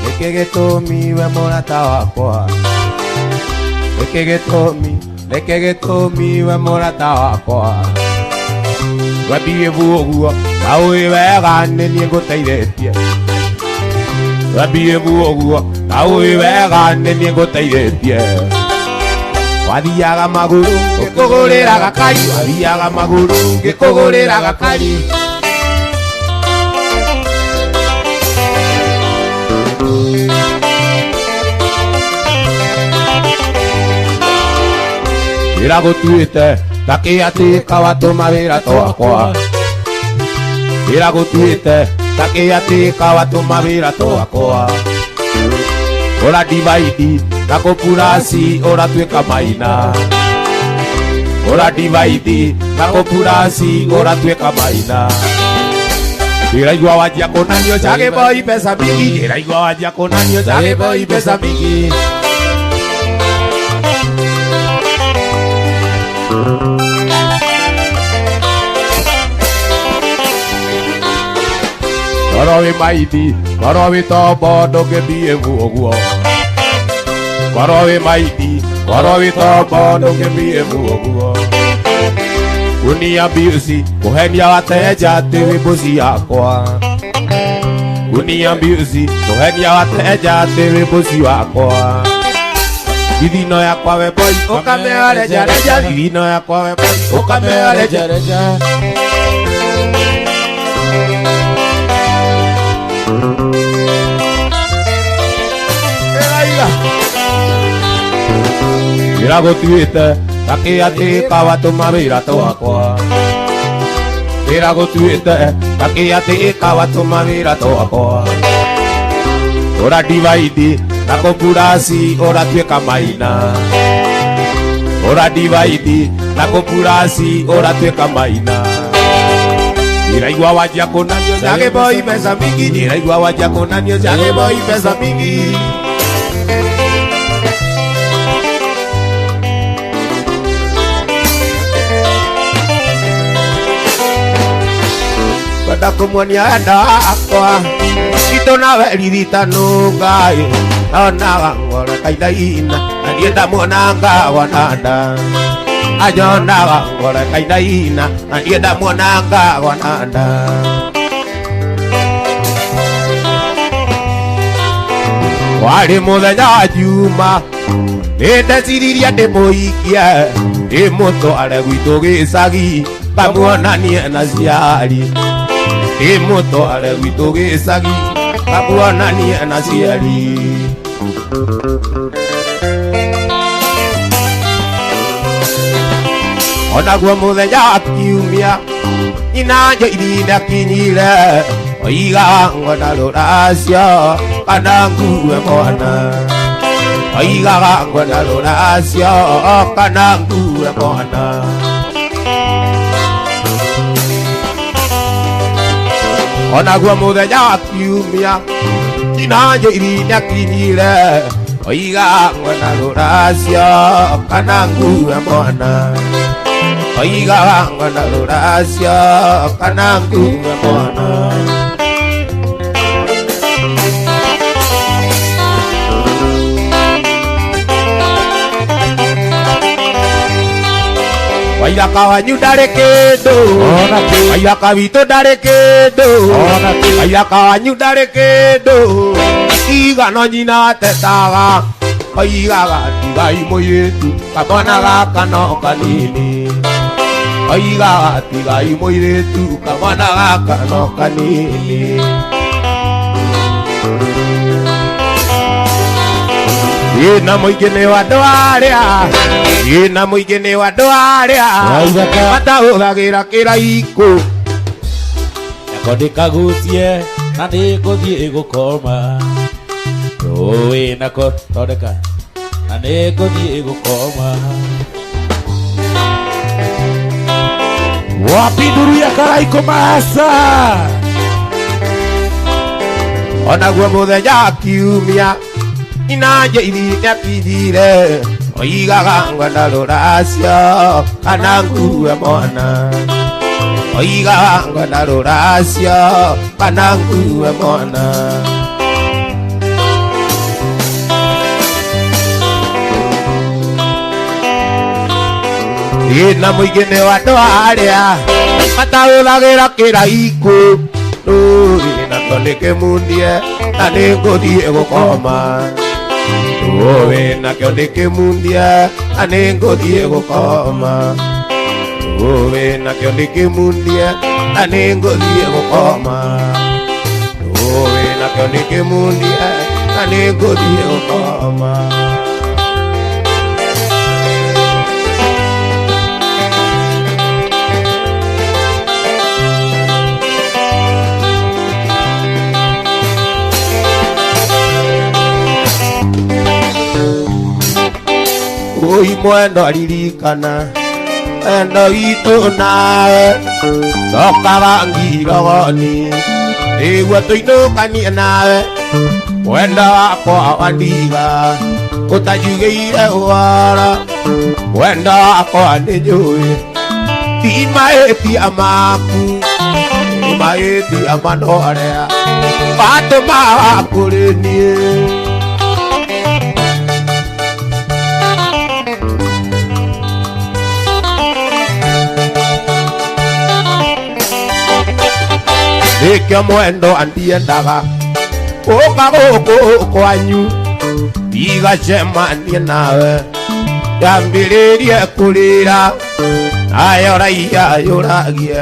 Lekegetomi we morata wakwa. Lekegetomi we morata wakwa. Wabie vuoguo kaui wega nini nguteiretie. Wabie vuoguo kaui wega nini nguteiretie. Wathiaga maguru ngikugurira gakari. Wathiaga maguru ngikugurira gakari. Ira gutuite takiatika watuma wira twakwa. Ira gutuite takiatika watuma wira twakwa. Ora divaidi na kopurasi ora tweka maina. Ora divaidi na kopurasi ora tweka maina. Ira igwa wajia konanio chage boy pesa mingi. Ira igwa wajia konanio chage boy pesa mingi. Korowe maidi, korowe tobo doge biye vuoguo. Korowe maidi, korowe tobo doge biye vuoguo. Kunia biusi, kuhenia wateja tewe busi yakwa. Kunia biusi, kuhenia wateja tewe busi wakwa. Didino yakwa we boy, okamea reja reja. Didino yakwa we boy, okamea reja reja. Ira gutuite takiatika watuma wira twakwa. Ira gutuite takiatika watuma wira twakwa. Ora divaidi na kopurasi ora tweka maina. Ora divaidi na kopurasi ora tweka maina. Ira igwa wajia konanio chage boy pesa mingi. Ira igwa wajia konanio chage boy pesa mingi. Pada kumwonia enda akwa. Ito na weririta nungai. Ona ngora kaidaina. Nanienda mwananga wananda. Ajona ngora kaidaina. Nanienda mwananga wananda. Wali muthenya juma. Nindeciririe ndimuikie. Ndimutware gwitu gicagi. Kamuonanie na ciari. Ndimutware gwitu gicagi. Kamuonanie na ciari. Onaguo muthenya kiumia. Inanjo irinda kinyire. Oiga ngona ruracio kana ngue mwana. Oiga ngona ruracio kana ngue mwana. Onaguo muthenya kiumia. Inanjo irinda kinyire. Oiga ngona ruracio kana ngue mwana. Oiga ngona ruracio kana ngue mwana. Wairaka wanyu ndari kindu. Wairaka witu ndari kindu. Wairaka wanyu ndari kindu. Iga no nyina tetaga. Oigaga tigai muiritu kamwana gaka no kanini. Oigaga tigai muiritu kamwana gaka no kanini. ina muigene wa doaria ina muigene wa doaria matauthagira kiraiko Kodikagusie na nikuthie gukoma Owe nako tondeka na nikuthie gukoma Wapi nduru ya karaiko masa Onaguo muthenya kiumia inaje ithire pithire oigaga ngwana ruracio kana ngue mwana oigaga ngwana ruracio kana ngue mwana ina muigene wa doaria matauthagira kiraiko na tondike mundie na ninguthie gukoma Owe na kioneke mundia anengodie gukoma Owe na kioneke mundia anengodie gukoma Owe na kioneke mundia anengodie gukoma Oi mwendo aririkana endo itu nawe tokaga ngirogoni igua tuinukanie nawe wendo wakwa wandiga utajugĩire ũhoro wendo wakwa nĩnjũĩ ti mahĩtia maku mahĩtia manoria watũmaga kũrĩ niĩ Nikio mwendo andiendaga Uka gũkũ kwanyu Igacemania nawe Yambĩrĩrie kũrĩra Nayo raia yũragie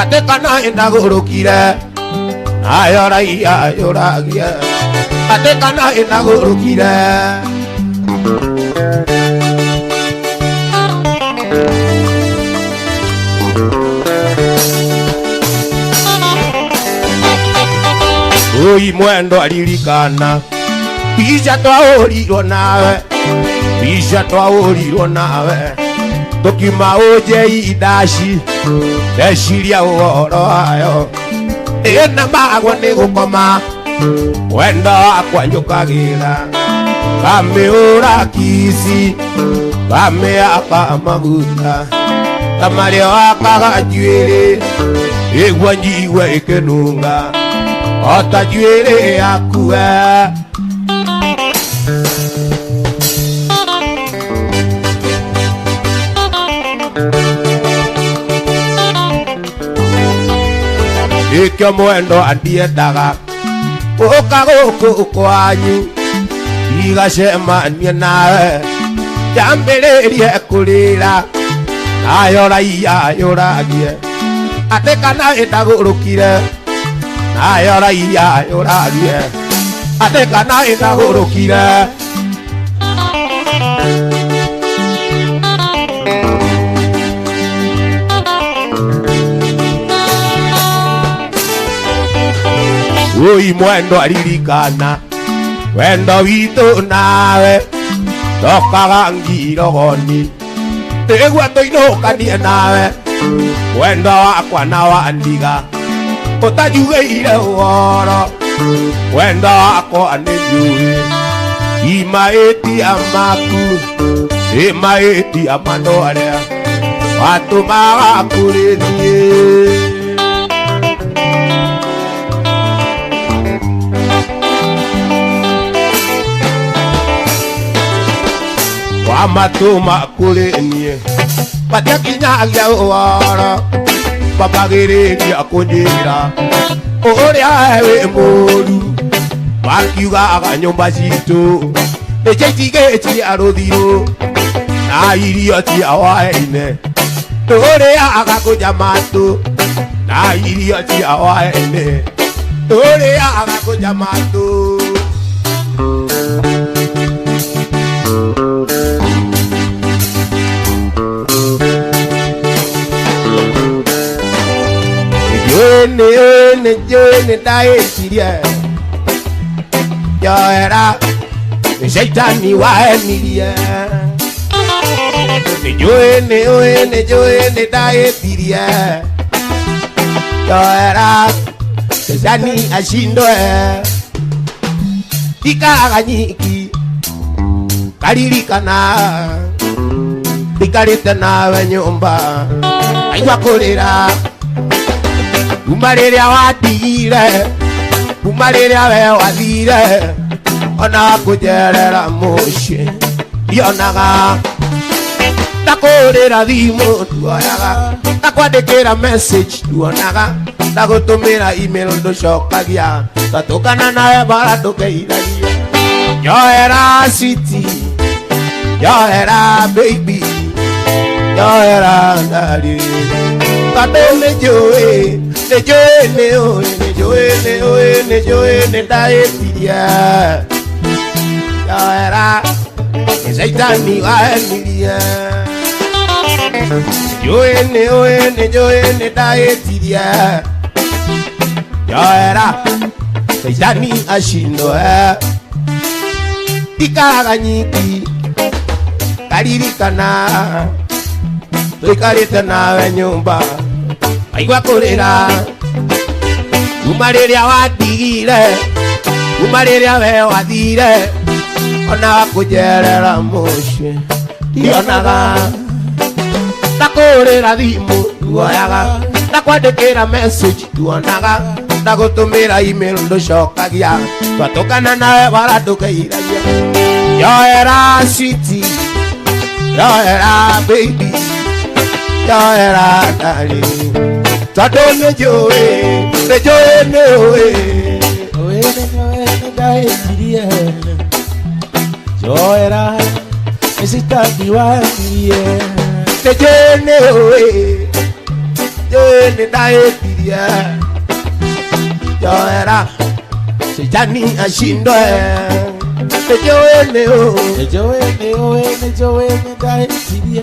Atĩ kana ĩnagũrũkire Nayo raia yũragie Atĩ kana ĩnagũrũkire Oi mwendo aririkana Pisha twaũrirwo nawe Pisha twaũrirwo nawe Tũkiuma ũnjei ndaci Ndeciria ũhoro wayo Ĩna magwo nĩ gũkoma Wendo wakwa njũkagĩra Ngamĩhũra kisi Ngamĩhaka maguta Tamarĩa wakaga njuĩrĩ Ĩgua njigue ĩkĩnunga Ota njuĩrĩ yaku we Nikio mwendo andiendaga Ũka gũkũ kwanyu Igacemania nawe Yambĩrĩrie kũrĩra Nayo raia yũragie Atĩ kana ĩndagũrũkire Nayo raia yũragie Atĩ kana ĩndagũrũkire Oi mwendo aririkana Wendo witũ nawe Tokaga ngirogoni Ĩgua tũinũkanie nawe Wendo wakwa na wandiga Ũtajugĩire ũhoro Wendo wakwa nĩnjũĩ Ti mahĩtia maku Nĩ mahĩtia manoria Watũmaga kũrĩ niĩ Wamatũma kũrĩ niĩ Matiakinyagia ũhoro Mambagĩrĩria kũnjĩra Ũrĩa wĩ mũũru Makiugaga nyũmba citũ Nĩcio itigĩtie rũthirũ Na irio cia hwaĩ-inĩ Tũrĩaga kũnyamatũ Na irio cia hwaĩ-inĩ Tũrĩaga kũnyamatũ nĩ ndahĩtirie njoera nĩ caitani wahenirie nĩ ndahĩtirie njoera caitani ashindwe ikaga nyiki karirikana ikarĩte nawe nyũmba aigua kũrĩra kuma rĩrĩa watigire kuma rĩrĩa we wathire ona kũnjerera mũciĩ ndionaga ndakũrĩra thimũ nduoyaga ndakwandĩkĩra message nduonaga ndagũtũmĩra email ndũcokagia ndatũkana nawe bara ndũkeithagia njoera city njoera baby njoera ndari tondũ nĩnjũĩ nĩ ndahĩtirie njoera nĩ caitani wahenirie nĩ ndahĩtirie njoera caitani ashindwe ikaga nyiki karirikana tũikarĩte nawe nyũmba aigua kũrĩra kuma rĩrĩa watigire kuma rĩrĩa we wathire ona kũnjerera mũciĩ ndionaga ndakũrĩra thimũ nduoyaga ndakwandĩkĩra message nduonaga ndagũtũmĩra email ndũcokagia twatũkana nawe bara ndũkeithagia njoera city njoera baby njoera ndari tondũ nĩnjũĩ ndahĩtirie njoera nĩ caitani wahenirie nĩ ndahĩtirie njoera caitani ashindwe nĩ ndahĩtirie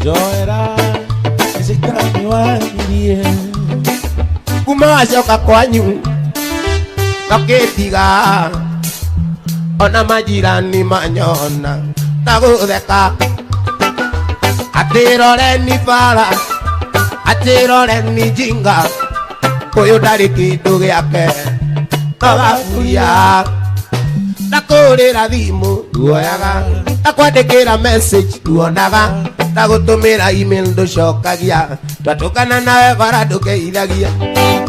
njoera nĩ caitani wahenirie kuma wacoka kwanyu ngakĩtiga ona majirani manyona ndagũtheka atĩroreni bara atĩroreni jinga ũyũ ndarĩ kĩndũ gĩake agaburia ndakũrĩra thimũ nduoyaga ndakwandĩkĩra message nduonaga ndagũtũmĩra email ndũcokagia twatũkana nawe bara ndũkeithagia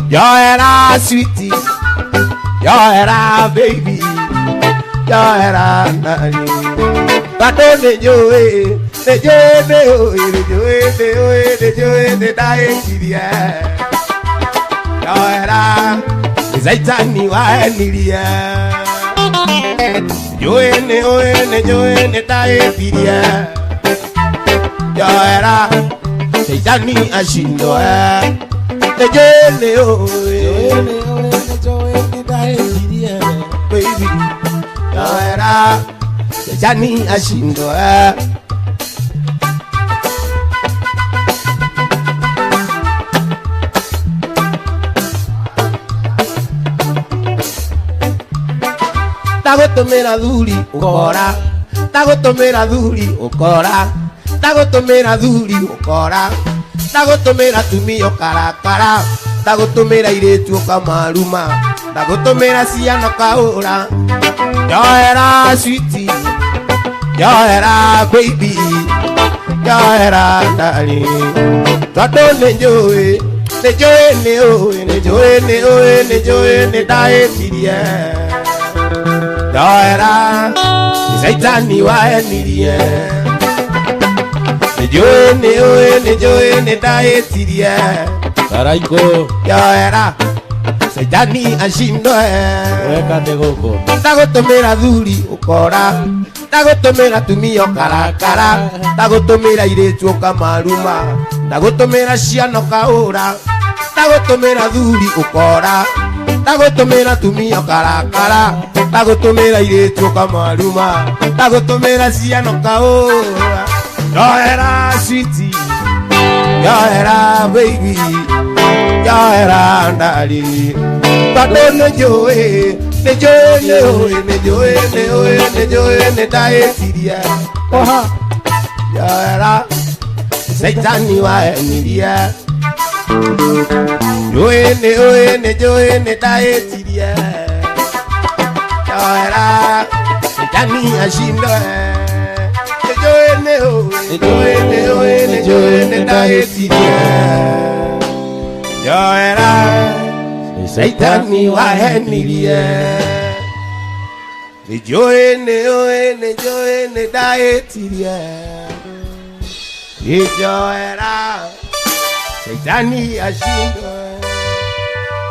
njoera sweetie njoera baby njoera ndari tondũ nĩnjũĩ nĩ ndahĩtirie njoera nĩ caitani wahenirie nĩ ndahĩtirie njoera caitani ashindwe ndahĩtirie baby njoera caitani ashindwe ndagũtũmĩra thuri ũkora ndagũtũmĩra thuri ũkora ndagũtũmĩra thuri ũkora ndagũtũmĩra tumia ũkarakara ndagũtũmĩra airĩtu ũkamaruma ndagũtũmĩra ciana ũkaũra njoera sweetie njoera baby njoera ndari tondũ nĩnjũĩ nĩ ndahĩtirie njoera nĩ caitani wahenirie nĩ ndahĩtirie Karaiko njoera caitani ashindwe weka nĩ gũkũ ndagũtũmĩra thuri ũkora ndagũtũmĩra tumia ũkarakara ndagũtũmĩra airĩtu ũkamaruma ndagũtũmĩra ciana ũkaũra ndagũtũmĩra thuri ũkora ndagũtũmĩra tumia ũkarakara ndagũtũmĩra airĩtu ũkamaruma ndagũtũmĩra ciana ũkaũra njoera sweetie njoera baby Yaera ndali bado nejoe nejoe daetiria oha yaera Saitani wa eniria joe ne daetiria yaera Saitani ashindo nejoe ne daetiria yaera Saitani wa eniria nejoe ne daetiria Ijoera Saitani ashindo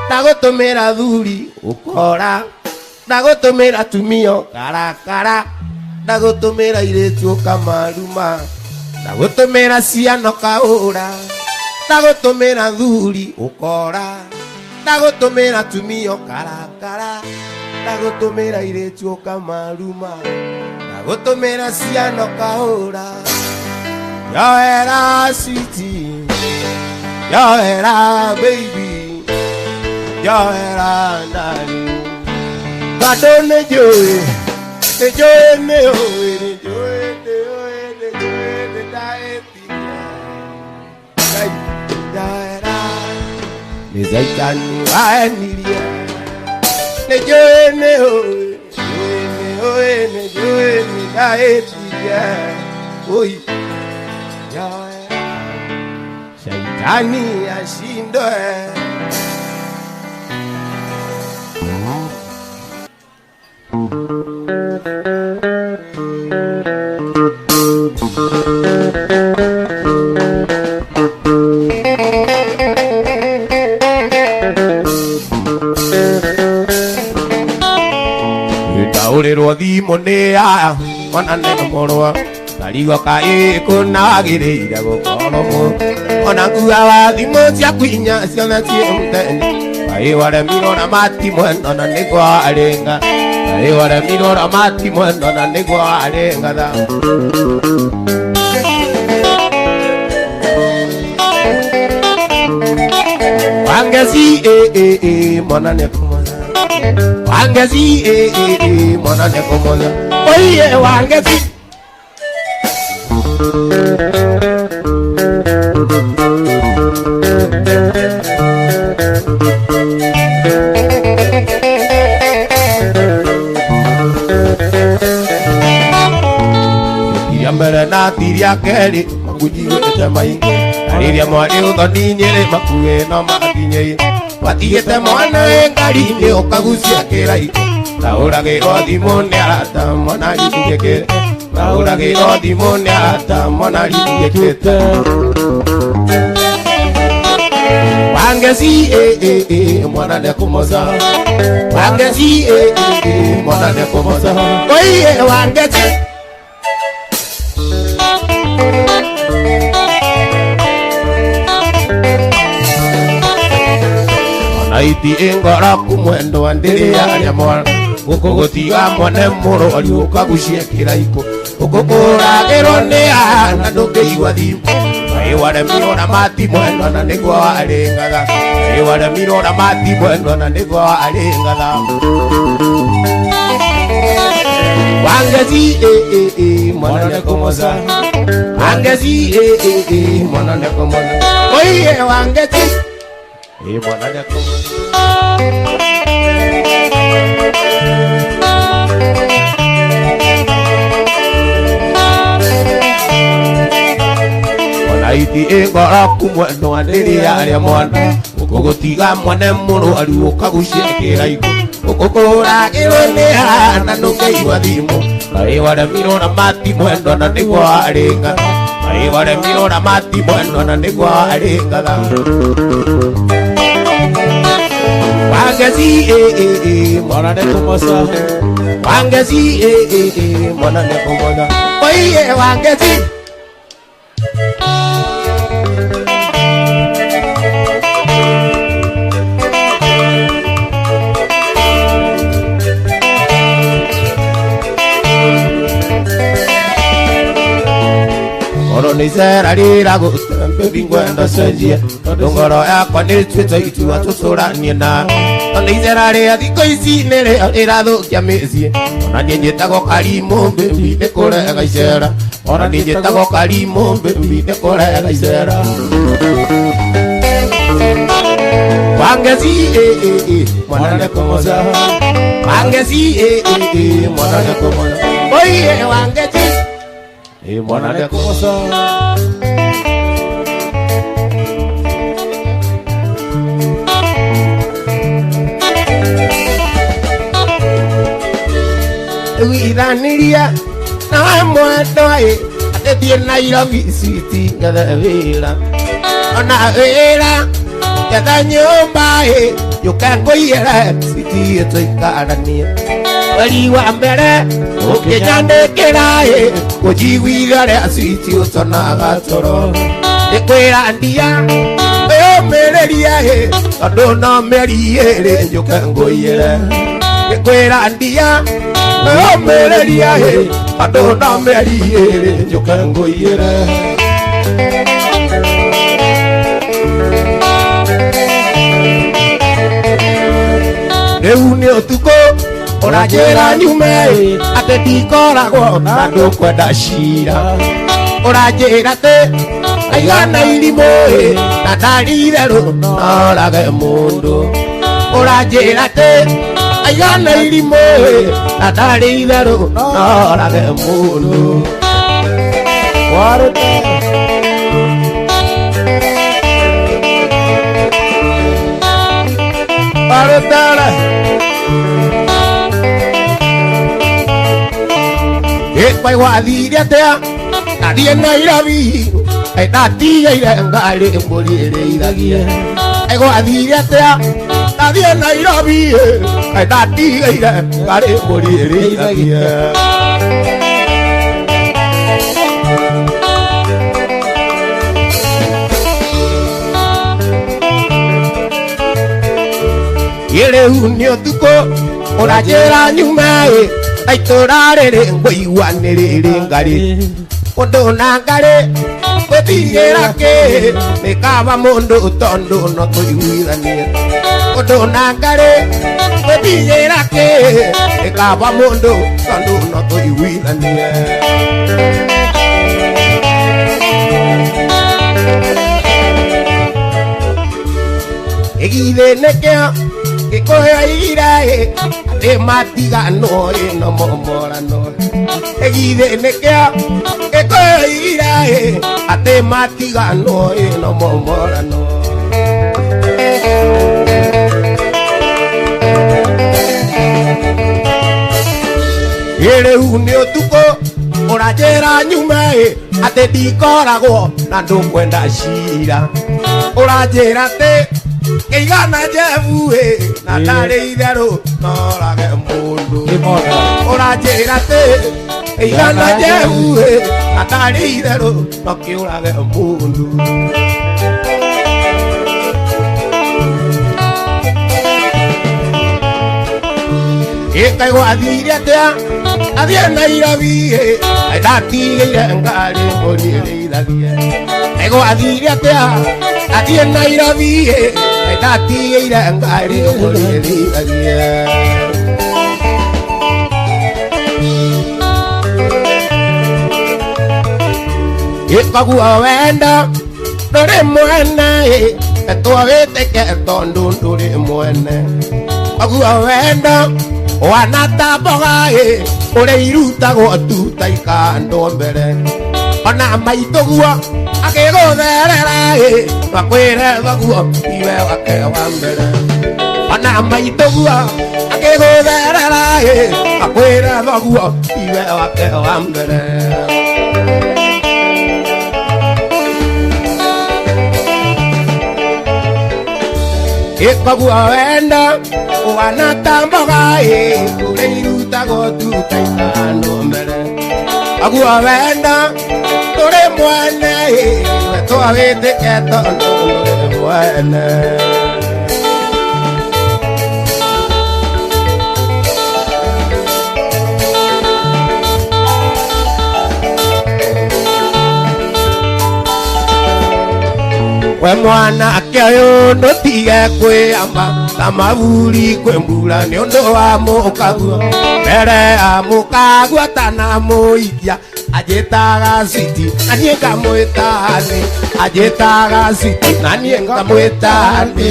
Nagotomera dhuri ukora Nagotomera tumio karakara Nagotomera iretu kamaruma Nagotomera siano kaora Nagotomera dhuri ukora Nagotomera tumio karakara Nagotomera iretu kamaruma Nagotomera siano kaora Yaera sweetie, yaera baby, yaera darling. Bado nejoe daetiria. Yaera, Saitani wa eniria. Nejoe daetiria. Oi. Saitani ashindo Itaurero dhimonea Manane morwa Karigo kai kunagirira gokoromo Onangua wa dhimo cia kwinya ciana cie muteni Kai ware mirora mati mwendo na nigwa arenga Kai ware mirora mati mwendo na nigwa arenga da Wangezi mwana nekomoza Wangezi mwana nekomoza Oye wangezi Yambere na tiria keri makujiwe etemainge Ariria mwari uthoni nyere makuwe no makinye Watigete mwana engari okagucia kiraiko Tauragirwo thimu ni arata mwana rigekere Tauragirwo thimu ni arata mwana rigekete Wangezi mwana nekomoza Wangezi mwana nekomoza Oye wangezi Naiti ingora kumwendo andiri ya mwana Ukogotiga mwane muro aliuka gushie kiraiko Ukokora ni ana ndoke iwadhimu Wale mirora mati mwendo na negwa alengaga Wale mirora mati mwendo na negwa alengaga Wangezi mwana nekomoza Wangezi mwana nekomoza Oye wangezi mwana nekomoza Naiti ingora kumwendo andiri ya mwana Ukogotiga mwane muro aliuka gushie kiraiko Ukokora ni ana ndoke iwadhimu Kai wale mirora mati mwendo na nigwa arenga Kai wale mirora mati mwendo na nigwa arenga Wangezi mwana nekomoza Wangezi mwana nekomoza Oye wangezi Onizera rira gutembe bingwenda senjie Dongoro yakwa nituite itua tuturanie na Onizera ria thiko ici nere irathukia micie Ona nie njitagwo Karimu mbimbi nikurega icera Ona nie njitagwo Karimu mbimbi nikurega icera Wangezi mwanane kumoza Wangezi mwanane kumoza Oye wangezi mwanane kumoza Uidhaniria na mwendo atetie Nairobi City ngathe ona wira yatha nyumba yukanguire City tuikaranie wali wa mbere ukinyandikira kujiguitha ria City utonaga toro nikwira ndia umereria tondu no meri iri yukanguire nikwira ndia umereria tondu no meri iri yukanguire Riu ni utuko urajira nyume ate ndikoragwo na ndukwenda cira urajira te aigana irimu na ndarire ru norage mundu urajira te aigana irimu na ndarire ru norage mundu warute warute Pai wathire atia nathie Nairobi ndatigeire ngari mbũrĩrĩithagie wathire atia nathie Nairobi ndatigeire ngari mbũrĩrĩithagie Rĩu nĩ ũtukũ ũranjĩra nyume aitora riri ngũigua nĩ rĩrĩ ngari mũndũ na ngari gũtigĩra kĩ nĩ kaba mũndũ tondũ no tũiguithanie mũndũ na ngari gũtigĩra kĩ nĩ kaba mũndũ tondũ no tũiguithanie gĩgithĩ nĩkĩo gĩkũheire atĩ matigano no momorano gĩgithĩ nĩkĩo gĩkũheire atĩ matigano no momorano rĩu nĩ ũtukũ ũranjĩra nyume atĩ ndikoragwo na ndũkwenda cira ũranjĩra atĩ Igana jevu na ndarĩ itherũ norage mũndũ ũranjĩra atĩ igana jevu na ndarĩ itherũ no kĩũrage mũndũ Kaĩ wathire atĩa athiĩ Nairobi ndatigĩire ngari mbũrĩrĩithagie Kaĩ wathire atĩa athiĩ Nairobi ndatigĩire ngari mbũrĩrĩithagie Koguo wendo ndũrĩ mwene twagĩtĩke tondũ ndũrĩ mwene Koguo wendo wanatamboga ũrĩ irutagwo tuta ikandwo mbere ona maitũguo akĩgũtherera makwĩre thoguo iwe wake wa mbere ona maitũguo akĩgũtherera makwĩre thoguo iwe wake wa mbere Koguo wendo wanatamboga ũrĩ irutagwo tuta ikandwo mbere Koguo wendo ndũrĩ mwene twagĩtĩke tondũ ndũrĩ mwene we mwana kĩoyo nũtige kwĩamba ta maburi kwĩmbura nĩ ũndũ wa mũkagua mbere ya mũkagua tanamũikia anjĩtaga citi na niĩ ngamwĩtani anjĩtaga citi na niĩ ngamwĩtani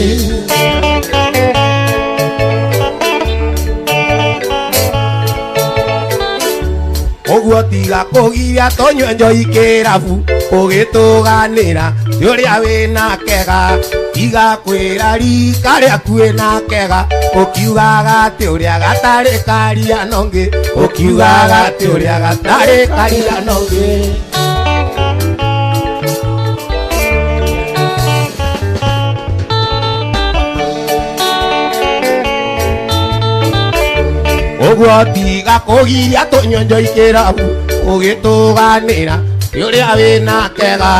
ũguo tiga kũgiria tũnyue njoi kĩrabu ũgĩtũganĩra ũrĩa wĩna kega tiga kwĩra rika rĩaku wĩna kega ũkiugaga atĩ ũrĩa gatarĩ karia nongĩ ũkiugaga atĩ ũrĩa gatarĩ karia nongĩ ũguo tiga kũgiria tũnyue njoi kĩrabu ũgĩtũganĩra ũrĩa wĩna kega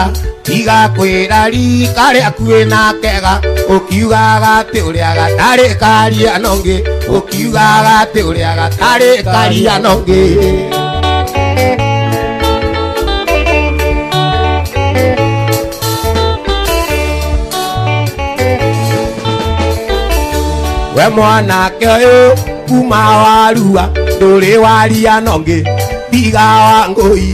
tiga kwĩra rika rĩaku wĩna kega ũkiugaga atĩ ũrĩa gatarĩ karia nongĩ ũkiugaga atĩ ũrĩa gatarĩ karia nongĩ we mwanake ũyũ kuma warua ndũrĩ waria nongĩ tiga wangũi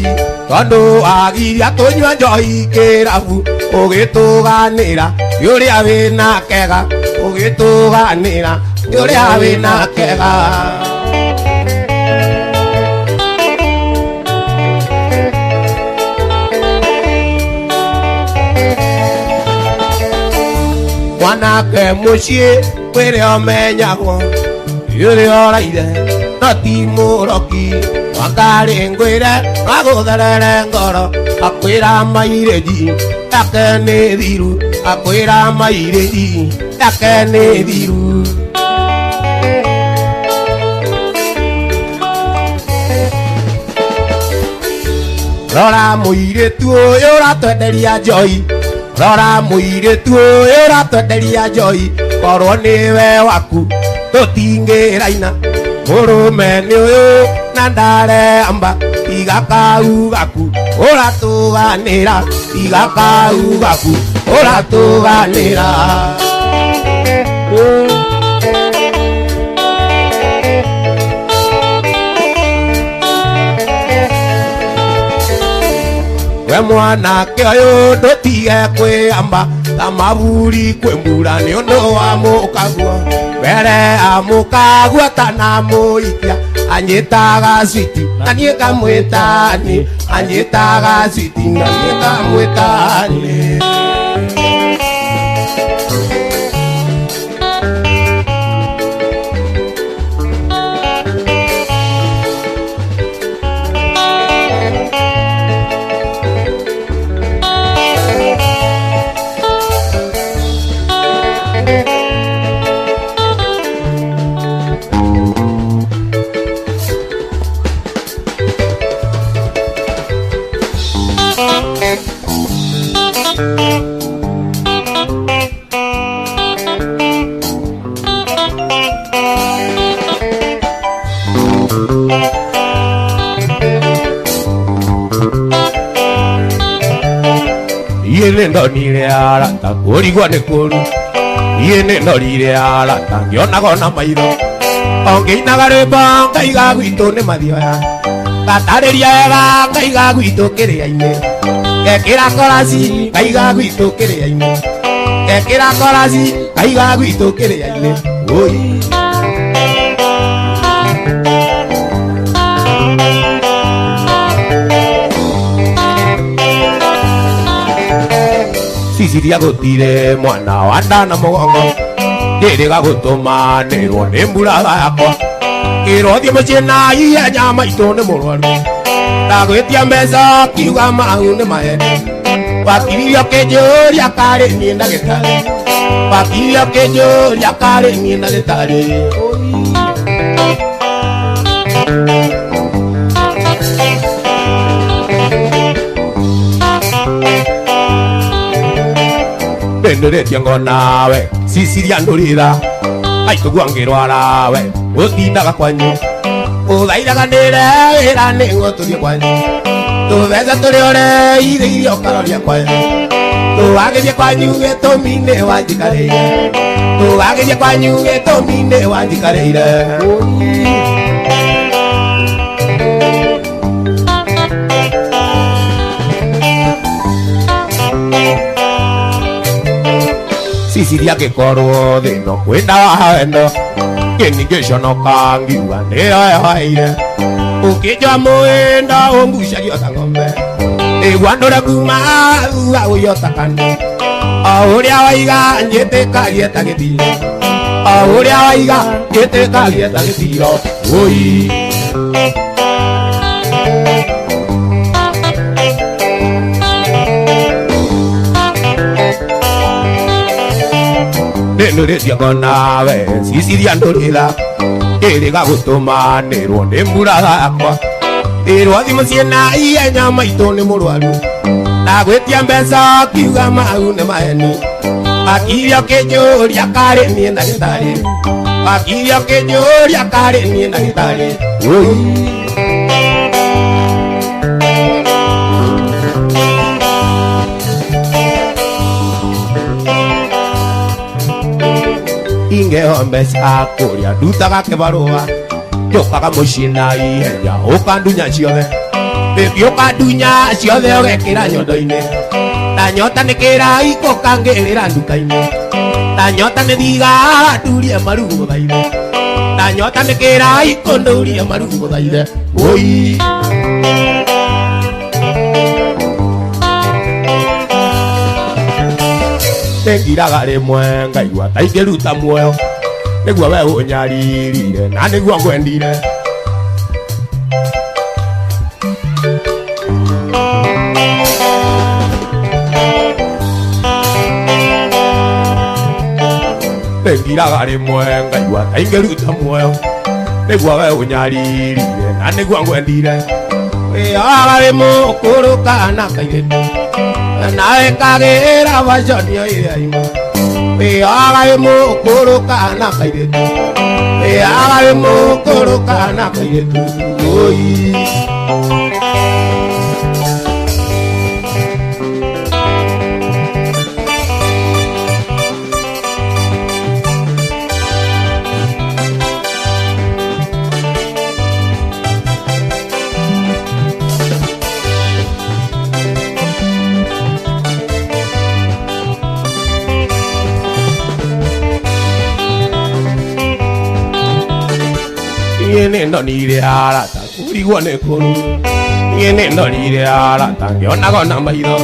tondũ wagiria tũnyua njoi kĩrabu ũgĩtũganĩra ũrĩa wĩna kega ũgĩtũganĩra ũrĩa wĩna kega mwanake mũciĩ wĩrĩa ũmenyagwo ũrĩa ũraire no ti mũroki Wakari ngwire agũtherere ngoro akwĩra mairĩji yake nĩ thiru akwĩra mairĩji yake nĩ thiru rora mũirĩtu ũyũ ũratwenderia njoi rora mũirĩtu ũyũ ũratwenderia njoi korwo nĩwe waku tũtingĩraina mũrũme nĩ ũyũ na ndareamba tiga kau gaku ũratũganĩra tiga kau gaku ũratũganĩra we mwanake ũyũ ndũtige kwĩamba ta maburi kwĩmbura nĩ ũndũ wa mũkagua mbere ya mũkagua tanamũikia anyĩtaga citi na niĩ ngamwĩtani anyĩtaga citi na niĩ ngamwĩtani Yene ndonire arata kũrigwo nĩ kũru yene ndorire arata ngĩonago na maitho ongĩinaga rwĩmbo ngaiga gwitũ nĩ mathioya ngatarĩria wega ngaiga gwitũ kĩrĩa-inĩ ngekĩra korasi ngaiga gwitũ kĩrĩa-inĩ ngekĩra korasi ngaiga gwitũ kĩrĩa-inĩ oi Sicilia gũtire mwana wa ndana mũgongo ndĩrĩga gũtũmanĩrwo nĩ mbura yakwa kĩrothie mũciĩ na ihenya maitũ nĩ mũrwaru ndagwĩtia mbeca kiuga mau nĩ maheni wakiririo kĩnjũria karĩ niĩ ndagĩtarĩ wakiririo kĩnjũria karĩ niĩ ndagĩtarĩ Nderetia ngona we Sicilia ndurira aitũgua ngĩrwara we ũtindaga kwanyu ũthaithaganĩre wĩra nĩguo tũthiĩ kwanyu tũbeca tũrĩa ũreithĩirie ũkaroria kwanyu Tuwageria kwanyu gĩtũmi-nĩ wanjikarĩire Tuwageria kwanyu gĩtũmi-nĩ wanjikarĩire Sicilia angĩkorwo thĩno kwĩna wendo kĩningĩconoka ngiuga nĩyoyoeire ũkĩnjoa mũĩndo ũngucagio ta ng'ombe ĩgwandũre kuma thutha ũyota kane o ũrĩa waiga njĩtĩkagie ta gĩthiro o ũrĩa waiga njĩtĩkagie ta gĩthiro ũi nĩnũrĩtie ngonawe Sicilia ndũrĩra ĩrĩga gũtũmanĩrwo nĩ mbura yakwa ĩrwo thimũ ciĩna ihenya maitũ nĩ mũrwaru na gwĩtia mbeca kiuga mau nĩ maheni akiria ũkĩnjũria karĩ niĩ ndagĩtarĩ akiria ũkĩnjũria karĩ niĩ ndagĩtarĩ ingĩheo mbeca kũrĩa ndutaga kĩbarũa njokaga mũciĩ na ihenya ũkandunya ciothe bĩbĩ ũkandunya ciothe ũgekĩra nyondo-inĩ na nyota nĩ kĩraiko kangĩrĩra nduka-inĩ na nyota nĩ thiga ndurie marugu gũthaithe na nyota nĩ kĩraiko ndurie marugu gũthaithe ũi nĩngiraga rĩmwe ngaigua ta ingĩruta muoyo nĩguo we ũnyaririre na nĩguo ngwendire nĩngiraga rĩmwe ngaigua ta ingĩruta muoyo nĩguo we ũnyaririre na nĩguo ngwendire wĩyoga wĩ mũkũrũ kana kairĩtu nawe kagĩra waconio iraima wĩyoga wĩ mũkũrũ kana kairĩtu wĩyoga wĩ mũkũrũ kana kairĩtu ũi nĩ ndonire arata kũrigwo nĩ kũru nĩ ndonire arata ngĩonago na maitho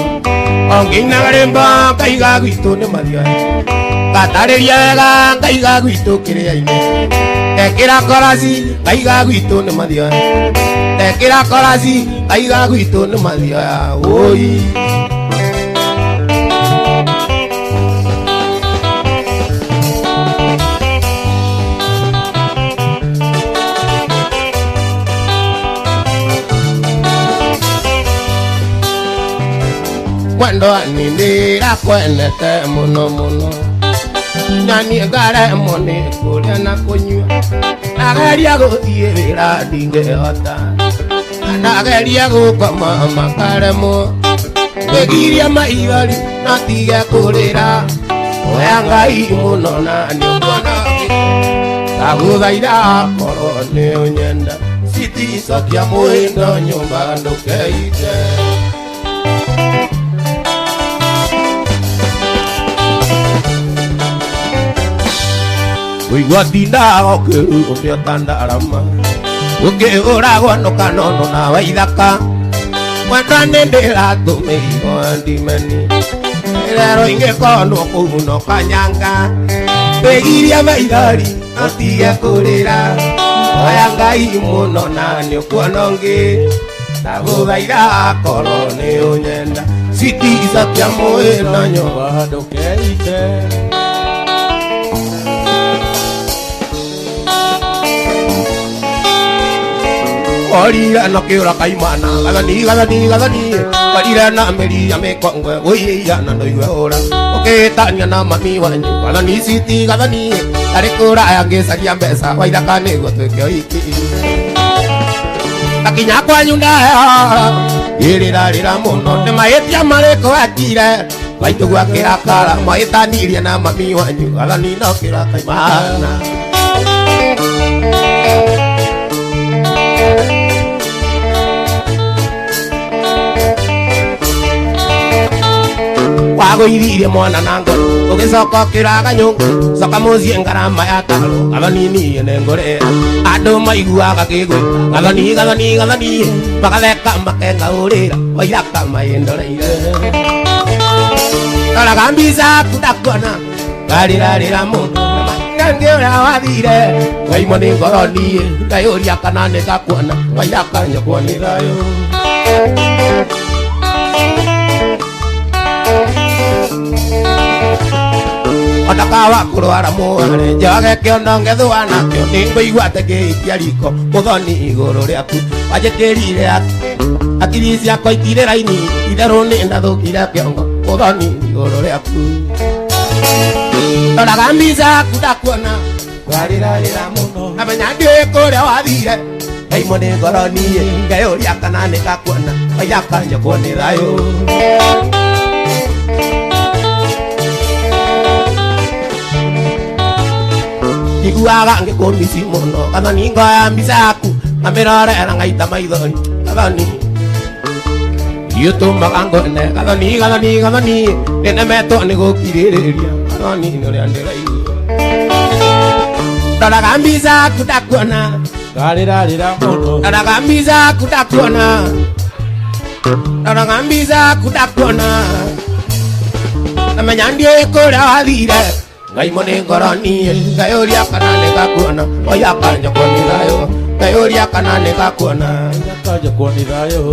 ongĩinaga rĩmbo ngaiga gwitũ nĩ mathioe ngatarĩria wega ngaiga gwitũ kĩrĩa-inĩ ekĩra korasi ngaiga gwitũ nĩ mathioe ekĩra korasi ngaiga gwitũ nĩ mathioe ũi Mwendo anindira kwenete muno muno Nyani ngaremo nĩ kũrĩa na kũnyua Nageria gũthiĩ wĩra ndingĩhota Nageria gũkoma makaremwo Ngĩgiria maithori no tige kũrĩra Oya Ngai mũno na nĩũkuona Ndagũthaitha korwo nĩ ũnyenda Siti cokia mũĩndo nyũmba ndũkeite Wĩigua ndindaga ũkĩrũmia ta ndarama ũkĩũragwo no kanono na waithaka mwenda nĩ ndĩratũmĩirwo ndimeni rero ingĩkorwo kũu no kanyanga ngĩgiria maithori no tige kũrĩra oya Ngai mũno na nĩũkuona ũngĩ ndagũthaitha korwo nĩ ũnyenda Siti cokia mũĩndo nyũmba ndũkeite Orira no kĩũra kaimana gathani Orira na meri ya mekongwe Ũiya na ndoiwe ũra Ũkĩtania na mami wanyu Gathani Siti gathani Tarĩ kũraya ngĩcaria mbeca Waithaka nĩguo twĩke ũhiki Gakinya kwanyu ndaheo Ĩrĩra mũno Nĩ mahĩtia marĩkũ ekire Waitu gua kira kala Moitaniria na mami wanyu Agani no kira kaimana Wago iririe mwana nango Ugisoko kira kanyungu Soka muzie ngarama ya talo Agani ni nengore Ado maiguaga kigwe Agani gagani gagani Makaleka makenga urira Wairaka mayendoreire Kala gambisa kudakona Garirarira mundu Ngeora wathire Waimo ni ngoroni Ngayoria kanane kakuona Wairaka nyokuonirayo Otakawa kurwara mware Njoge kiondo ngethwa nakio Ningo igwate kiikia riko Muthoni iguru riaku Wajikirire akiri ciakwa itire raini Itherũ nĩ ndathũkire kĩongo Muthoni iguru riaku Ndoraga mbica aku ndakuona Ngarirarĩra mũno Amenya ndiũĩ kũrĩa wathire Ngaimwo nĩ ngoro niĩ Ngeyũria kana nĩ ngakuona Wairaka njokwo nĩ thayũ Iguaga ngĩkũmisi mũno Gathoni ngoya mbica yaku Ngamĩrorera ngaita maithori Gathoni Yũtũmaga ngone Gathoni Gathoni Gathoni Nĩnemetwo nĩ gũkirĩrĩria Gathoni nĩũrĩa ndĩraigua Ndoraga mbica yaku ndakuona Ngarirarĩra mũno Ndoraga mbica yaku ndakuona Ndoraga mbica yaku ndakuona Ngamenya ndiũĩ kũrĩa wathire Ngaimwo nĩ ngoro niĩ Ngayũria kana nĩ ngakuona Wairaka njokwo nĩ thayũ Ngayũria kana nĩ ngakuona Wairaka njokwo nĩ thayũ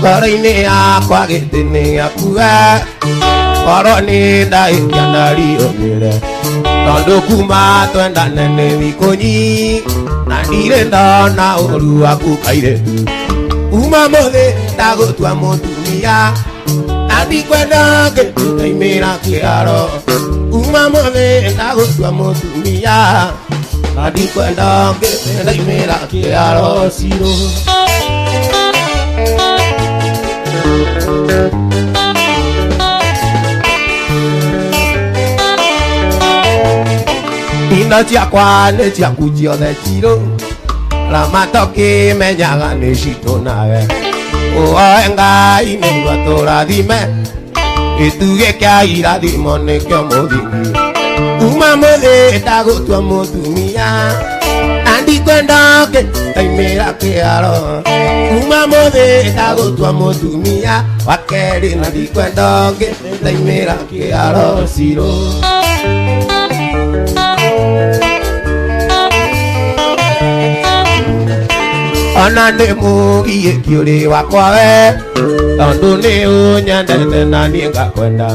Ngoro-inĩ yakwa gĩtĩ nĩ gĩakuga Ngoro nĩ ndahĩtia na riũmĩre Tondũ kuma twendane nĩ thikũ nyingi Na ndirĩ ndona ũru waku kairĩtu Kuma mũthĩ ndagũtua mũtumia Na ndikwenda ngĩtũkaimĩra kĩharo Kuma mũthĩ ndagũtua mũtumia Na ndikwenda ngĩtũkaimĩra kĩharo cirũ Ino ciakwa nĩ ciaku ciothe cirũ Na matokĩmenyaga nĩ citũ nawe Ũhoe Ngai nĩguo tũrathime Gĩtugĩ kĩa irathimo nĩkĩo mũthingi Kuma mũthĩ ndagũtua mũtumia Na ndikwenda ngĩtaimĩra kĩharo Kuma mũthĩ ndagũtua mũtumia Wa kerĩ na ndikwenda ngĩtaimĩra kĩharo cirũ Ona nĩ mũgiĩki ũrĩ wakwa we Tondũ nĩ ũnyendete na niĩ ngakwenda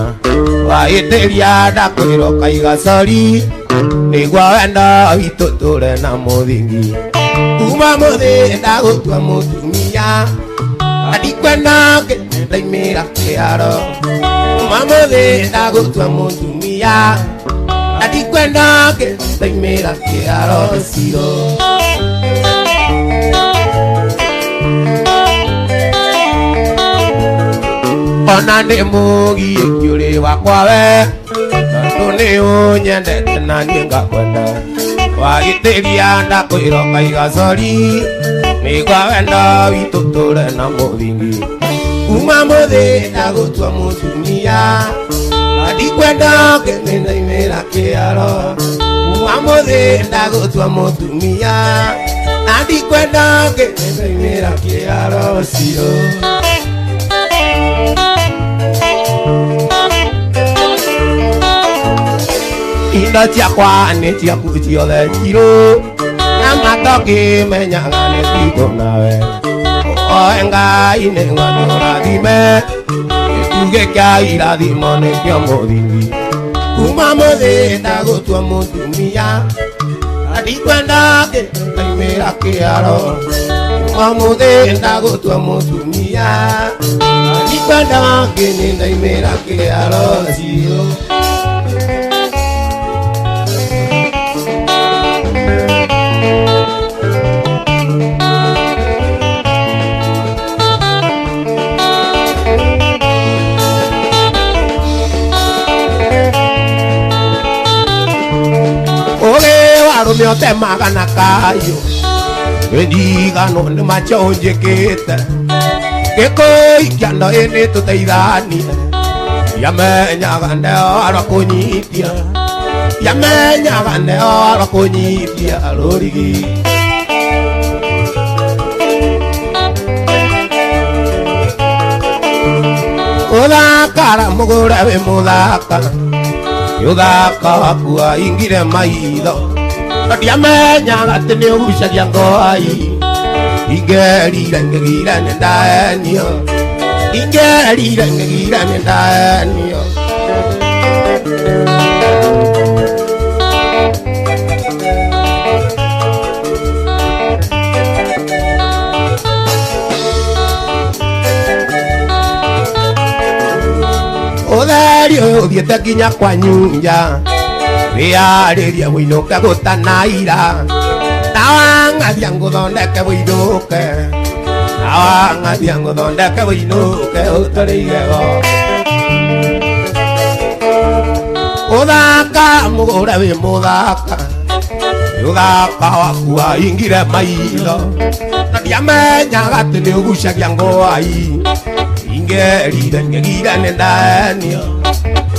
Wahĩtĩria ndakwĩro kaiga cori Nĩguo wendo witũ tũre na mũthingi Kuma mũthĩ ndagũtua mũtumia Na ndikwenda ngĩtaimĩra kĩharo Kuma mũthĩ ndagũtua mũtumia Na ndikwenda ngĩtaimĩra kĩharo cirũ Ona nĩ mũgiĩki ũrĩ wakwa we Tondũ nĩ ũnyendete na niĩ ngakwenda Wahĩtĩria ndakwĩro kaiga cori Nĩguo wendo witũ tũre na mũthingi Kuma mũthĩ ndagũtua mũtumia Na ndikwenda ngĩtaimĩra kĩharo Kuma mũthĩ ndagũtua mũtumia Na ndikwenda ngĩtaimĩra kĩharo cirũ Ino ciakwa nĩ ciaku ciothe cirũ Na matokĩmenyaga nĩ citũ nawe Ũhoe Ngai nĩguo tũrathime Gĩtugĩ kĩa irathimo nĩkĩo mũthingi Kuma mũthĩ ndagũtua mũtumia Na ndikwenda ngĩtaimĩra kĩharo Kuma mũthĩ ndagũtua mũtumia Na ndikwenda ngĩtaimĩra kĩharo cirũ me o te magana kayo Bendiga no ne macho njekete Ke koi kiando ene tu teidani Ya me nyagande ora konyitia Ya me nyagande ora konyitia Lorigi Udaka mugura we mudaka Yudaka wakua ingire maido Ya me nyagate ne ugucagia ngoi Ingerira ngegira nendanio Ingerira ngegira nendanio Odario dieta kinya kwa nyunja Riareria winoka gutanaira Nawanga diango thondeke winuke Nawanga diango thondeke winuke utarigego Udaka mugura we mudaka Udaka wakua ingire mailo Ndiamenyaga ati ni ugucagia ngoi Ingerira ngegira nendanio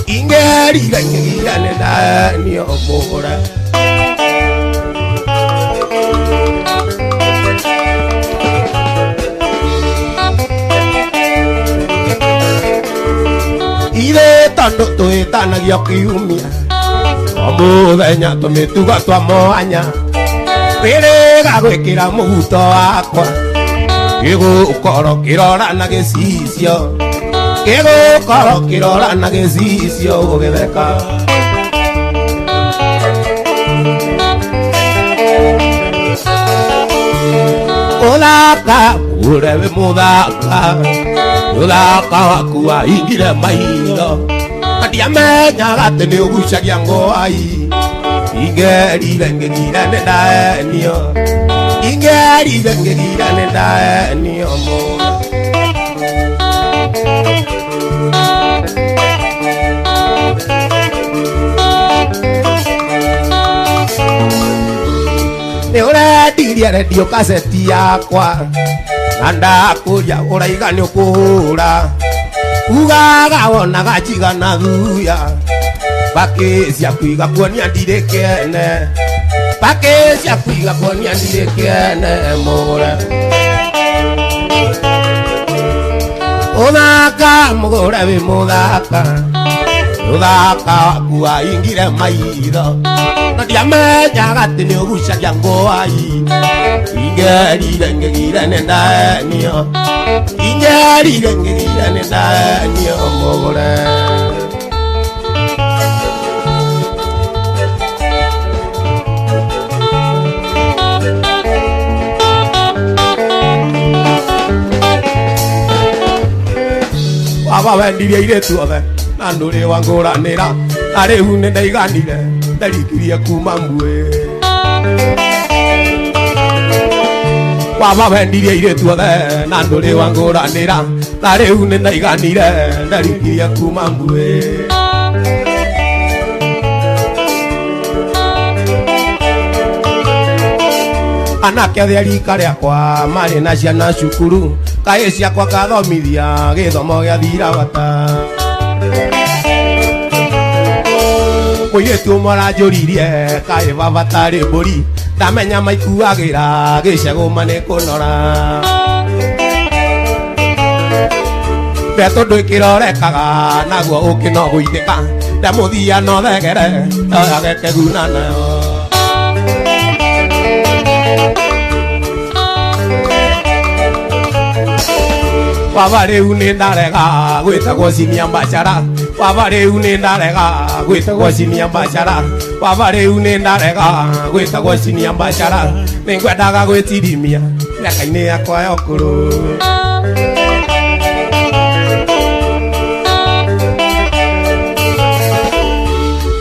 Ingerira ngegira nendanio mugura Ire tondo tuitanagia kiumia Omuthenya tumituga twa mwanya Wĩrĩga gwĩkĩra mũhuto wakwa Gĩgũkorwo kĩrora na gĩcicio Gĩgũkorwo kĩrora na gĩcicio gũgĩtheka Ũthaka ũre wĩ mũthaka Ũthaka waku waingire maitho Ndiamenyaga atĩ nĩ ũgucagia ngoi Ingerire ngegira nendanio Ingerire ngegira nendanio Nĩ ũrendirie redio kaseti yakwa Na ndakũria ũraiga nĩ ũkũhũra Ugaga wonaga njigana thuya Bakĩcia kũiga kuonia ndirĩ kĩene Bakĩcia kũiga kuonia ndirĩ kĩene mũgũre Ũthaka mũgũre wĩ mũthaka Ũthaka waku waingire maitho Na ndiamenyaga atĩ nĩ ũgucagia ngoi Ingerire ngegire nendanio Ingerire ngegire nendanio mũgũre Baba wendirie iretu othe Na ndũrĩ wangũranĩra Na rĩu nĩ ndaiganire Ndarikirie kuma muĩ Baba wendirie iretu othe Na ndũrĩ wangũranĩra Na rĩu nĩ ndaiganire Ndarikirie kuma muĩ Anake othe a rika rĩakwa marĩ na ciana cukuru Kaĩ ciakwa kathomithia gĩthomo gĩa thira bata Mũirĩtu ũmwe aranjũririe kaĩ baba tarĩ mbũri Ndamenya maikuagĩra gĩcegũma nĩ kũnora Betũndũ ĩkĩrorekaga naguo ũkĩnogũithĩka Ndamũthia no thegere Oyage kĩguna nayo Baba rĩu nĩ ndarega gwĩtagwo cinia mbacara Baba rĩu nĩ ndarega gwĩtagwo cinia mbacara Baba rĩu nĩ ndarega gwĩtagwo cinia mbacara Nĩngwendaga gwĩtirimia mĩaka-inĩ yakwa ya ũkũrũ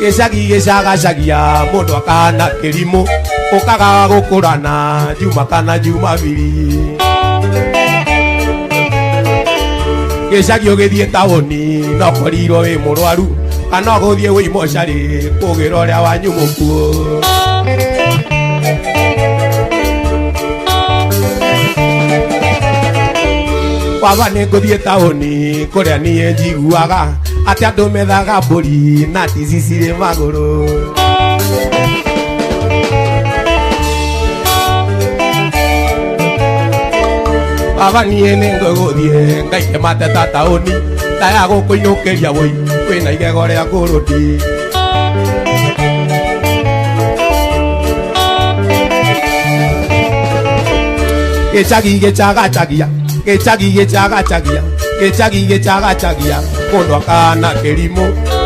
Gĩcagi gĩcagacagia mũndũ akahana kĩrimũ Ũkaga gũkũrana juma kana jumabiri Gĩcagi ũgĩthiĩ taũni no korirwo wĩ mũrwaru Kana ũgũthiĩ wĩ mocarĩ kũgĩra ũrĩa wanyu mũkuũ Baba nĩngũthiĩ taũni kũrĩa niĩ njiguaga atĩ andũ methaga mbũri na tici cirĩ magũrũ. Baba niĩ nĩngũgũthiĩ ngaike mateta taũni ta ya gũkũinũkĩria wũi kwĩna igego rĩa ngũrũndi. Gĩcagi gĩchagachagia gĩcagi gĩchagachagia gĩcagi gĩchagachagia mũndũ akana kĩrimũ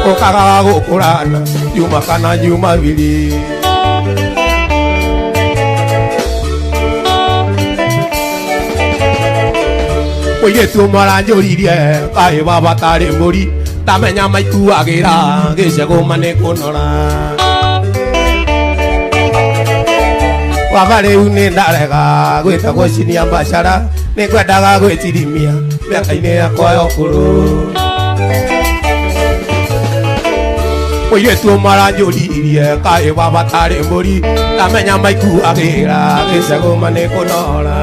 ũkaga gũkũrana nyuma kana nyuma biri. Mũirĩtu ũmwe aranjũririe kaĩ baba tarĩ mbũri ndamenya maikuagĩra gĩcegũma nĩ kũnora. Baba rĩu nĩ ndarega gwĩta gũcinia mbacara nĩngwendaga gwĩtirimia mĩaka-inĩ yakwa ya ũkũrũ. Mũirĩtu ũmwe aranjũririe kaĩ baba tarĩ mbũri ndamenya maikuagĩra gĩcegũma nĩ kũnora.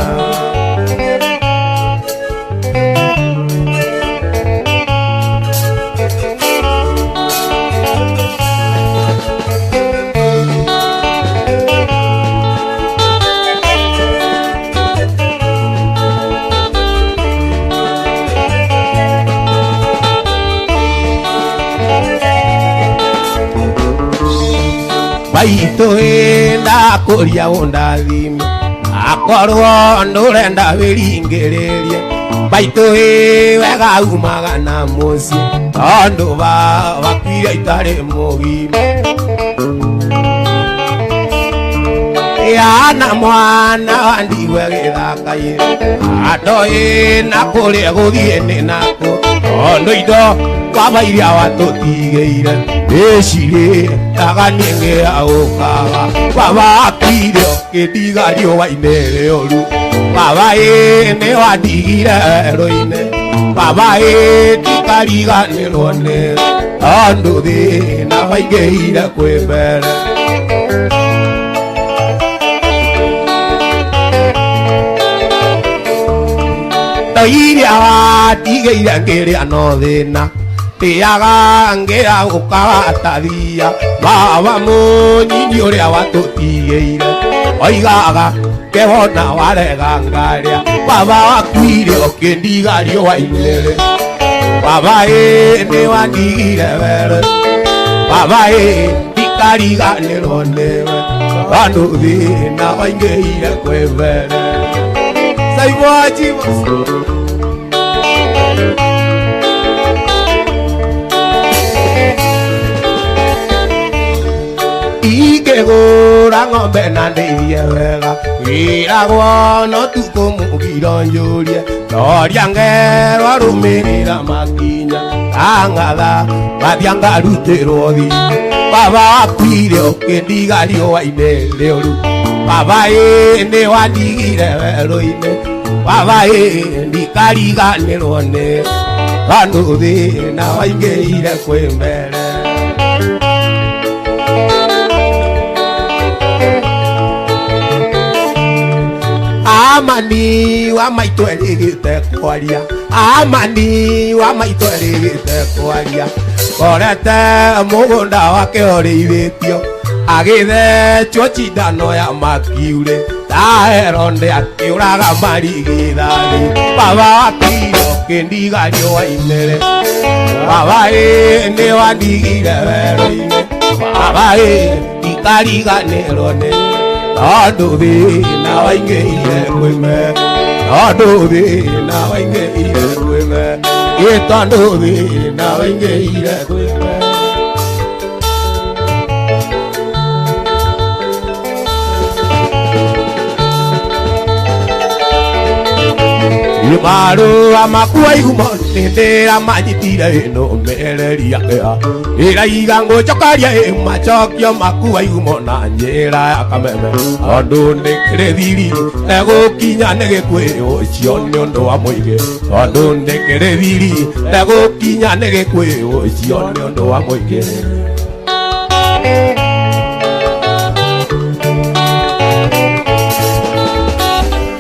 Baito enda kũria ũndathime akorwo ndũrenda wĩringĩrĩrie. Baito wega umaga na mũciĩ tondũ bakuire itarĩ mũgima. Yana mwana wa ndigwe gĩthaka-inĩ andoĩ na kũrĩa gũthiĩ nĩ nakũ tondũ indo baba iria watũtigĩire ĩcirĩ aganie ngĩaũkaga. Baba akuire ũkĩndiga riũa-inĩ rĩũru. Baba nĩ wandigire werũ-inĩ. Baba ndikariganĩrwo nĩ tondũ thĩna waingĩhire kwĩ mbere. Iria watigĩire ngĩrĩa no thĩna ndĩaga ngĩaũkaga tathia. Baba mũnyinyi ũrĩa watũtigĩire oigaga kehona warega ngarĩa. Baba wakuire ũkĩndiga riũa-inĩ. Baba nĩ wandigire werũ. Baba ndikariganĩrwo nĩwe tondũ thĩna waingĩhire kwĩ mbere. Ingĩgũra ng'ombe na ndĩithie wega wĩragwo no tu kũmũgira njũrie noria ngerwa rũmĩrĩra makinya ang'atha ngathia ngarutĩrwo thi. Baba wakuire ũkĩndiga riũa-inĩ rĩũru. Baba nĩ wandigire werũ-inĩ. Baba ndikariganĩrwo nĩ tondũ thĩna waingĩhire kwĩ mbere. Amani wa maitũ erĩgĩte kwaria. Amani wa maitũ erĩgĩte kwaria. Korete mũgũnda wake ũrĩithĩtio agĩthecwo cindano ya makiure Heronde akĩũraga marigithathi. Baba wakuire ũkĩndiga riũa-inĩ. Baba nĩ wandigire werũ-inĩ. Baba ndikariganĩrwo nĩ tondũ thĩna waingĩhire kwĩ mbere. Tondũ thĩna waingĩhire kwĩ mbere. Tondũ thĩna waingĩhire kwĩ mbere. Marũa maku waigumo nĩndĩramanyitire ĩno mereria kĩa ĩraiga ngũcokaria macokio maku waigumo na njĩra ya kameme tondũ nĩkĩrĩ thiri negũkinya nĩ gĩkwĩyo ũcio nĩ ũndũ wa mũingĩ. Tondũ nĩkĩrĩ thiri negũkinya nĩ gĩkwĩyo ũcio nĩ ũndũ wa mũingĩ.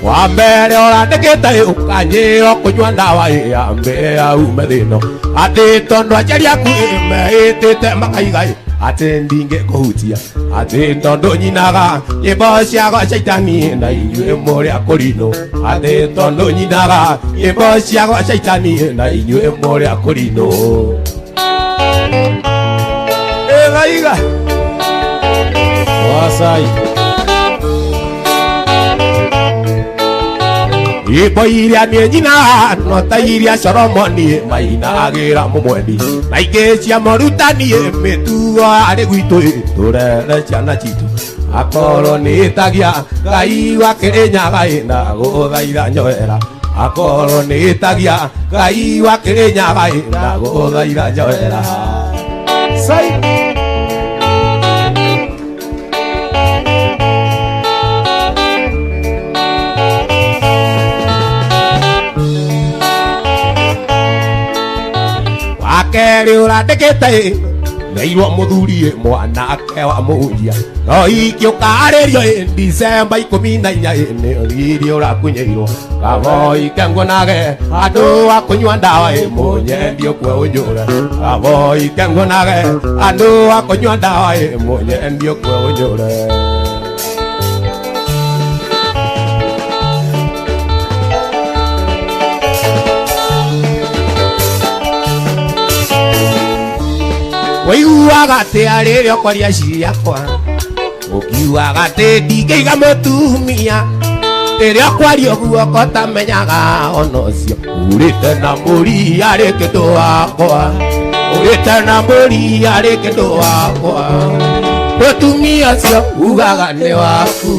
wa mbere urandikite ukanyira kunywa ndawa ya mbere aume thino ati tondu ajari aku meitite makaigai ati ndinge kuhutia ati tondu nyinaga nyimbo ciago caitani na inyue muri akurino ati tondu nyinaga nyimbo ciago caitani na inyue muri akurino egaiga wasai ipo iria ni nyina no ta iria Solomoni mainagira mumwendi na ingĩ cia morutani mĩtugo arĩ gwitũ tũrere ciana citũ akorwo nĩ tagia Ngai wa Kĩrĩnyaga na gũthaitha njoera akorwo nĩ tagia Ngai wa Kĩrĩnyaga na gũthaitha njoera sai akeri urandikite neirwo muthuri mwanake wa munjia no ikiuka aririo December 14 niri urakunyeirwo kavo ikengonage andu akunywa ndawa munyendio kwe unyure kavo ikengonage andu akunywa ndawa munyendio kwe unyure waiuaga te aririo kwaria ciakwa ukiuaga te ndingĩiga mũtumia rĩrĩa kwaria guoko tamenyaga onocio urĩte na mũri arĩ kĩndũ wakwa urĩte na mũri arĩ kĩndũ wakwa mũtumia ũcio ugaga nĩ waku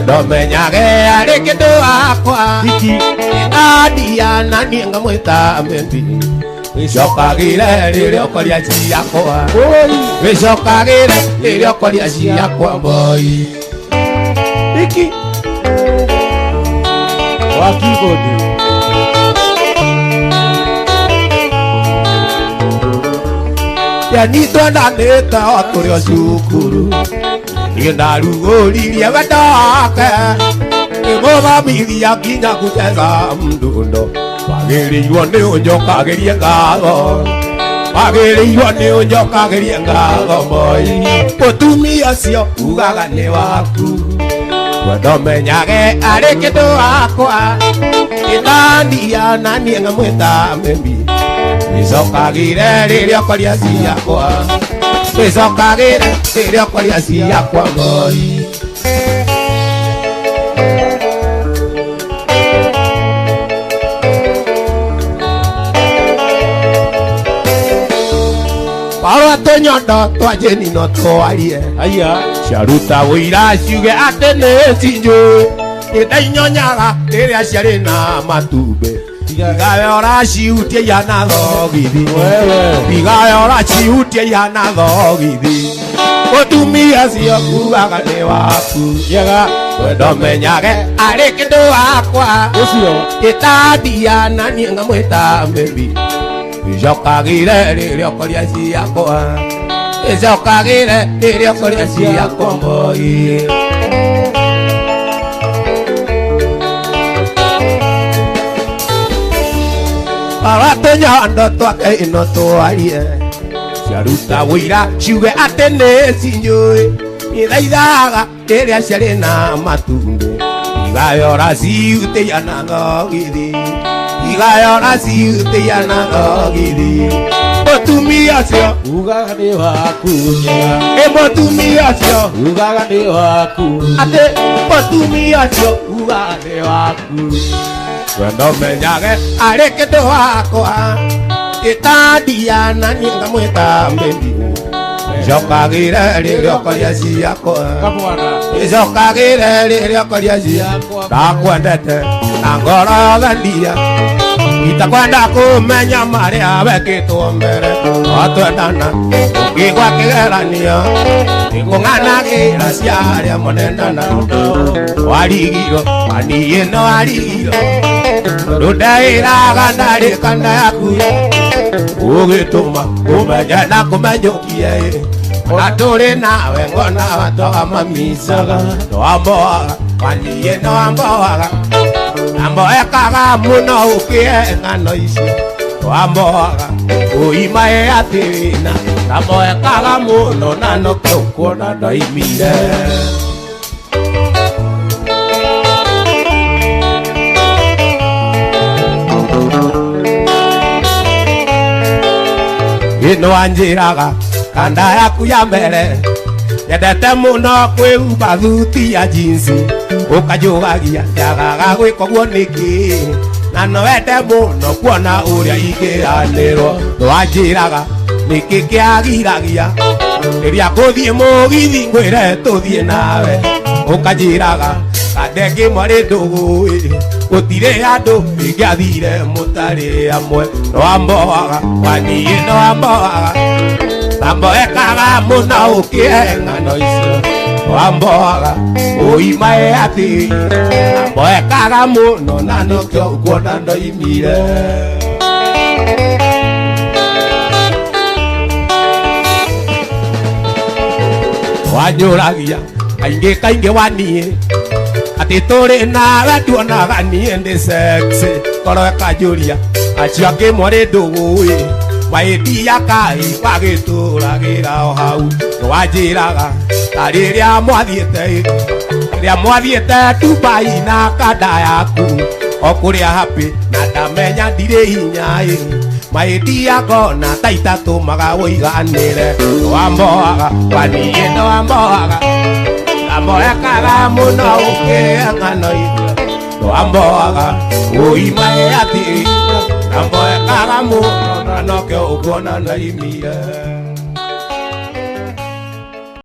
ndomenyage arĩ kĩndũ wakwa ndia na niĩ ngamwĩta membi wicokagire rĩrĩa ũkoria ciakwa wicokagire rĩrĩa ũkoria ciakwa mboi iki wakigodi yanitwo ndanĩte o tũrĩ o cukuru niĩ ndarugũririe wendoke ngĩmũthomithia nginya gũceza mdundo wagĩrĩirwo nĩ ũnjokagĩrie ngatho wagĩrĩirwo nĩ ũnjokagĩrie ngatho moi mũtumia ũcio ugaga nĩ waku ndomenyage arĩ kĩndũ wakwa ĩtandia na niĩ ngamwĩta membi wĩcokagĩre rĩrĩa ũkoria ciakwa wĩcokagĩre rĩrĩa ũkoria ciakwa moi Para tonyondo twajeni no twarie aya ciaruta wĩira ciuge atĩ nĩ cinjũ ĩndainyonyaga rĩrĩa ciarĩ na matumbĩ tigawe ũracihutia ihana thogithi tigawe ũracihutia ihana thogithi mũtumia ũcio ugaga nĩ waku ndomenyage arĩ kĩndũ wakwa ũcio ĩtandia na niĩ ngamwĩta membi wĩcokagĩre rĩrĩa ũkoria ciakwa wĩcokagĩre rĩrĩa ũkoria ciakwa mboi aratũnyondo twake ĩno twarie ciaruta wĩira ciuge atĩ nĩ cinyũĩ ithaithaga rĩrĩa ciarĩ na matumbĩ igayora ciutĩia na thogithi igayora ciutĩia na thogithi mũtumia ũcio ugaga nĩ waku njega mũtumia ũcio ugaga nĩ waku atĩ mũtumia ũcio ugaga nĩ waku ndomenyage arĩ kĩndũ wakwa ĩtandia na niĩ ngamwĩta membi wĩcokagĩre rĩrĩa ũkoria ciakwa wĩcokagĩre rĩrĩa ũkoria ciakwa ndakwendete na ngoro thendia itakwenda kũmenya marĩa wekĩtwo mbere otwendana ũngĩgwa kĩgeranio nĩkũng'anagĩra ciarĩa mũnene na rũndo warigiro maniĩ no warigiro rũndaĩraga ndarĩkana yaku ũgĩtũma kũmenya na kũmenyũkie ona turi nawe ngona watoga mamisaga noamboaga waniye noamboaga namboekaga muno ukie ng'ano ici noamboaga uimae atirina namboekaga muno nanoke ukuona ndaimire ino anjiraga kanda yaku ya mbere yendete muno kwĩhumba thuti ya jinsi ũkanjũgagia njagaga gwĩka ũguo nĩkĩ na no wende mũno kuona ũrĩa ingĩranĩrwo nĩwanjĩraga nĩkĩ kĩagiragia rĩrĩa ngũthiĩ mũgithi ngwĩre tũthiĩ nawe ũkanjĩraga kande ngĩmwe rĩ ndũgũĩ gũtirĩ andũ ingĩathire mũtarĩ amwe nĩwamboaga waniĩ nĩwamboaga namboekaga mũno ũkie ng'ano icio nĩwamboaga ũimae atĩ namboekaga mũno na nĩkĩo nguona ndoimire wanyũragia kaingĩ kaingĩ waniĩ atĩ tũrĩ nawe tuonaga niĩ ndĩ sexy koro ekanjũria acio angĩmwe rĩ ndũgũĩ mahĩtia kaĩ wagĩtũragĩra o hau nĩwanjĩraga ta rĩrĩa mwathiĩte Dubai na kanda yaku o kũrĩa happy na ndamenya ndirĩ hinya mahĩtia ngona ta itatũmaga ũiganĩre nĩwamboaga waniĩ nĩwamboaga namboekaga mũno ũkĩrĩa ng'ano icio nĩwamboaga ũimae atĩ namboekaga mũno na nokĩo ũkuona ndaimire